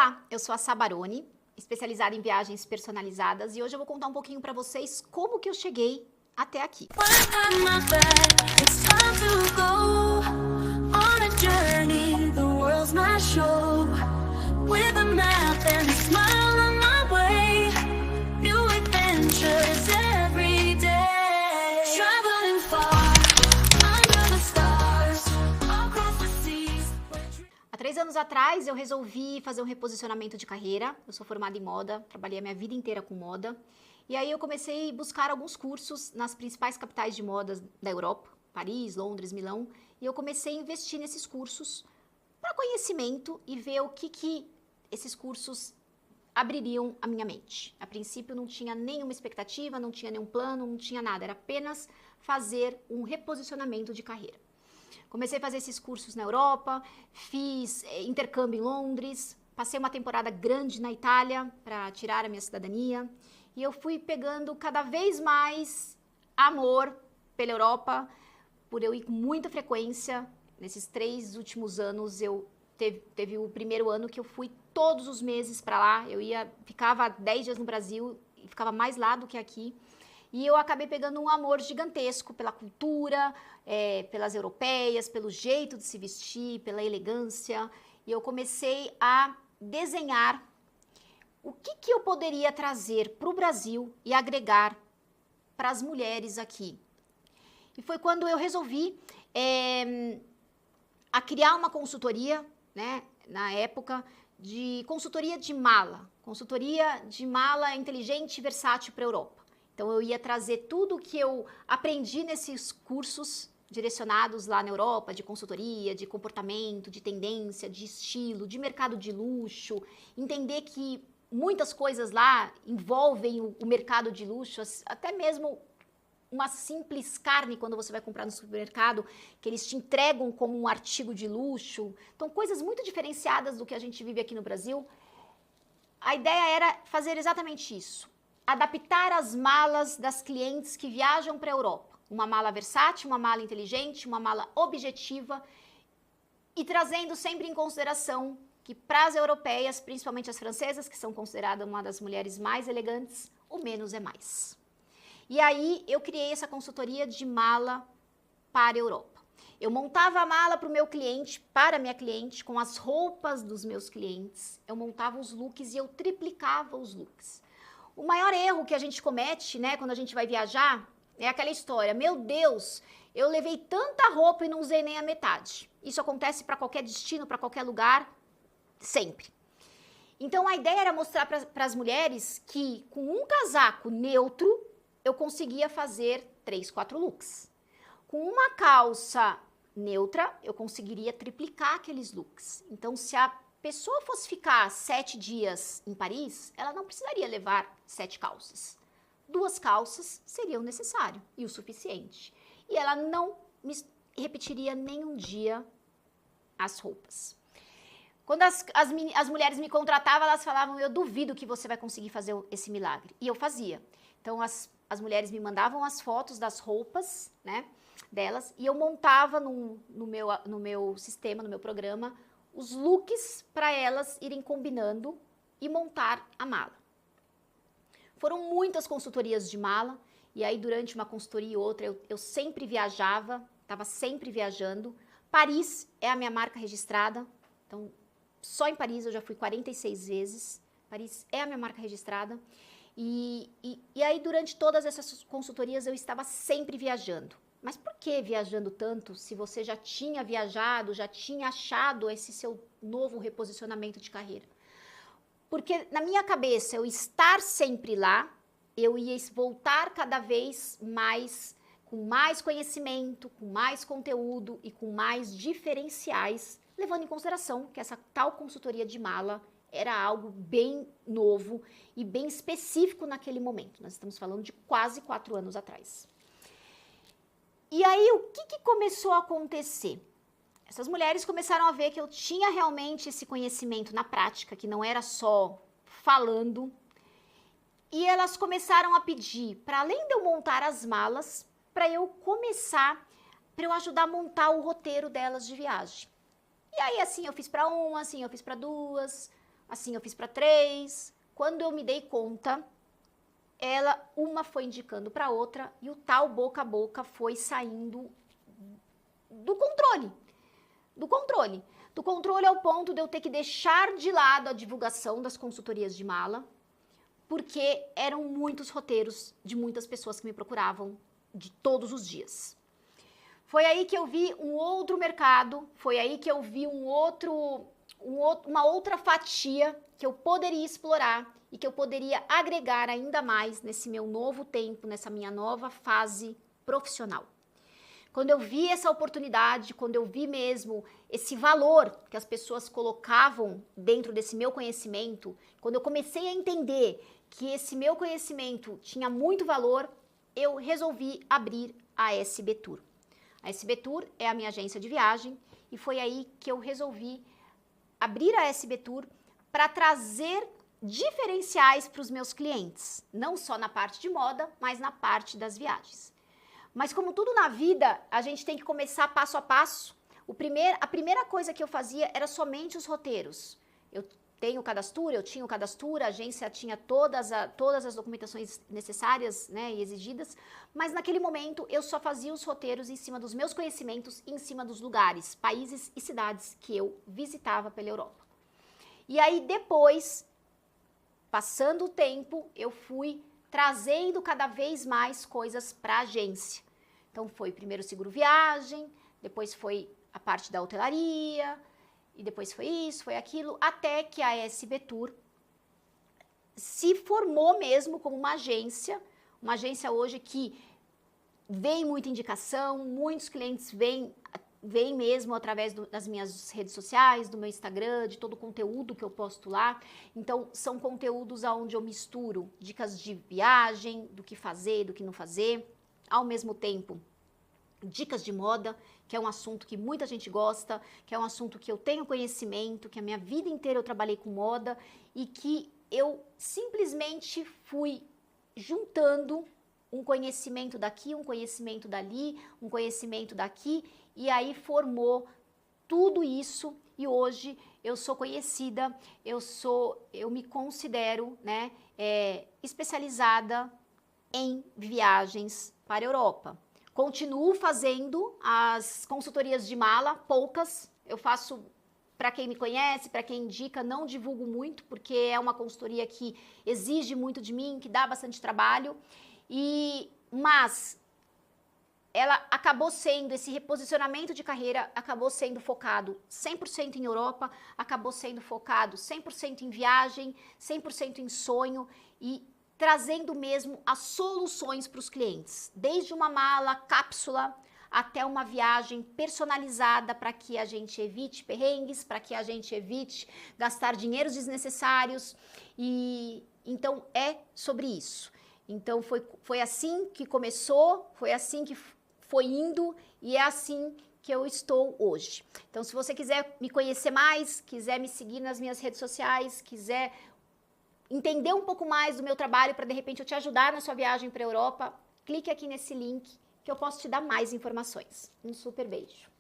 Olá, eu sou a Sabarone, especializada em viagens personalizadas, e hoje eu vou contar um pouquinho para vocês como que eu cheguei até aqui. Há 3 anos atrás eu resolvi fazer um reposicionamento de carreira. Eu sou formada em moda, trabalhei a minha vida inteira com moda. E aí eu comecei a buscar alguns cursos nas principais capitais de moda da Europa, Paris, Londres, Milão. E eu comecei a investir nesses cursos para conhecimento e ver o que esses cursos abririam a minha mente. A princípio não tinha nenhuma expectativa, não tinha nenhum plano, não tinha nada. Era apenas fazer um reposicionamento de carreira. Comecei a fazer esses cursos na Europa, fiz intercâmbio em Londres, passei uma temporada grande na Itália para tirar a minha cidadania e eu fui pegando cada vez mais amor pela Europa, por eu ir com muita frequência. Nesses 3 últimos anos, teve o primeiro ano que eu fui todos os meses para lá, ficava 10 dias no Brasil e ficava mais lá do que aqui. E eu acabei pegando um amor gigantesco pela cultura, pelas europeias, pelo jeito de se vestir, pela elegância. E eu comecei a desenhar o que eu poderia trazer para o Brasil e agregar para as mulheres aqui. E foi quando eu resolvi a criar uma consultoria, né, na época, de consultoria de mala inteligente e versátil para a Europa. Então, eu ia trazer tudo o que eu aprendi nesses cursos direcionados lá na Europa, de consultoria, de comportamento, de tendência, de estilo, de mercado de luxo, entender que muitas coisas lá envolvem o mercado de luxo, até mesmo uma simples carne quando você vai comprar no supermercado, que eles te entregam como um artigo de luxo. Então, coisas muito diferenciadas do que a gente vive aqui no Brasil. A ideia era fazer exatamente isso. Adaptar as malas das clientes que viajam para a Europa. Uma mala versátil, uma mala inteligente, uma mala objetiva e trazendo sempre em consideração que para as europeias, principalmente as francesas, que são consideradas uma das mulheres mais elegantes, o menos é mais. E aí eu criei essa consultoria de mala para a Europa. Eu montava a mala para o meu cliente, para a minha cliente, com as roupas dos meus clientes. Eu montava os looks e eu triplicava os looks. O maior erro que a gente comete, né, quando a gente vai viajar, é aquela história, meu Deus, eu levei tanta roupa e não usei nem a metade. Isso acontece para qualquer destino, para qualquer lugar, sempre. Então, a ideia era mostrar para as mulheres que com um casaco neutro, eu conseguia fazer 3, 4 looks. Com uma calça neutra, eu conseguiria triplicar aqueles looks. Então, se a pessoa fosse ficar 7 dias em Paris, ela não precisaria levar 7 calças. 2 calças seriam necessário e o suficiente. E ela não repetiria nenhum dia as roupas. Quando as mulheres me contratavam, elas falavam, eu duvido que você vai conseguir fazer esse milagre. E eu fazia. Então, as mulheres me mandavam as fotos das roupas, né, delas, e eu montava no meu sistema, no meu programa, os looks para elas irem combinando e montar a mala. Foram muitas consultorias de mala, e aí durante uma consultoria e outra eu sempre viajava, estava sempre viajando. Paris é a minha marca registrada, então só em Paris eu já fui 46 vezes, Paris é a minha marca registrada. E aí durante todas essas consultorias eu estava sempre viajando. Mas por que viajando tanto se você já tinha viajado, já tinha achado esse seu novo reposicionamento de carreira? Porque na minha cabeça, eu estar sempre lá, eu ia voltar cada vez mais, com mais conhecimento, com mais conteúdo e com mais diferenciais, levando em consideração que essa tal consultoria de mala era algo bem novo e bem específico naquele momento. Nós estamos falando de quase 4 anos atrás. E aí, o que começou a acontecer? Essas mulheres começaram a ver que eu tinha realmente esse conhecimento na prática, que não era só falando. E elas começaram a pedir, para além de eu montar as malas, para eu ajudar a montar o roteiro delas de viagem. E aí, assim, eu fiz para uma, assim, eu fiz para 2. assim eu fiz para 3. Quando eu me dei conta, uma foi indicando para outra e o tal boca a boca foi saindo do controle. Do controle ao ponto de eu ter que deixar de lado a divulgação das consultorias de mala, porque eram muitos roteiros de muitas pessoas que me procuravam de todos os dias. Foi aí que eu vi um outro mercado, foi aí que eu vi uma outra fatia que eu poderia explorar e que eu poderia agregar ainda mais nesse meu novo tempo, nessa minha nova fase profissional. Quando eu vi essa oportunidade, quando eu vi mesmo esse valor que as pessoas colocavam dentro desse meu conhecimento, quando eu comecei a entender que esse meu conhecimento tinha muito valor, eu resolvi abrir a SB Tour. A SB Tour é a minha agência de viagem e foi aí que eu resolvi abrir a SB Tour para trazer diferenciais para os meus clientes, não só na parte de moda, mas na parte das viagens. Mas como tudo na vida, a gente tem que começar passo a passo. A primeira coisa que eu fazia era somente os roteiros. Eu tinha o Cadastura, a agência tinha todas as documentações necessárias, né, e exigidas, mas naquele momento eu só fazia os roteiros em cima dos meus conhecimentos, em cima dos lugares, países e cidades que eu visitava pela Europa. E aí depois, passando o tempo, eu fui trazendo cada vez mais coisas para a agência. Então foi primeiro o seguro viagem, depois foi a parte da hotelaria, e depois foi isso, foi aquilo, até que a SB Tour se formou mesmo como uma agência hoje que vem muita indicação, muitos clientes vêm mesmo através das minhas redes sociais, do meu Instagram, de todo o conteúdo que eu posto lá. Então, são conteúdos onde eu misturo dicas de viagem, do que fazer, do que não fazer, ao mesmo tempo dicas de moda, que é um assunto que muita gente gosta, que é um assunto que eu tenho conhecimento, que a minha vida inteira eu trabalhei com moda e que eu simplesmente fui juntando um conhecimento daqui, um conhecimento dali, um conhecimento daqui, e aí formou tudo isso. E hoje eu sou conhecida, eu me considero, né, especializada em viagens para a Europa. Continuo fazendo as consultorias de mala, poucas. Eu faço para quem me conhece, para quem indica, não divulgo muito, porque é uma consultoria que exige muito de mim, que dá bastante trabalho. Mas ela acabou sendo, esse reposicionamento de carreira acabou sendo focado 100% em Europa, acabou sendo focado 100% em viagem, 100% em sonho e trazendo mesmo as soluções para os clientes, desde uma mala, cápsula, até uma viagem personalizada para que a gente evite perrengues, para que a gente evite gastar dinheiros desnecessários, e então é sobre isso. Então foi assim que começou, foi assim que foi indo e é assim que eu estou hoje. Então, se você quiser me conhecer mais, quiser me seguir nas minhas redes sociais, quiser entender um pouco mais do meu trabalho para de repente eu te ajudar na sua viagem para a Europa, clique aqui nesse link que eu posso te dar mais informações. Um super beijo!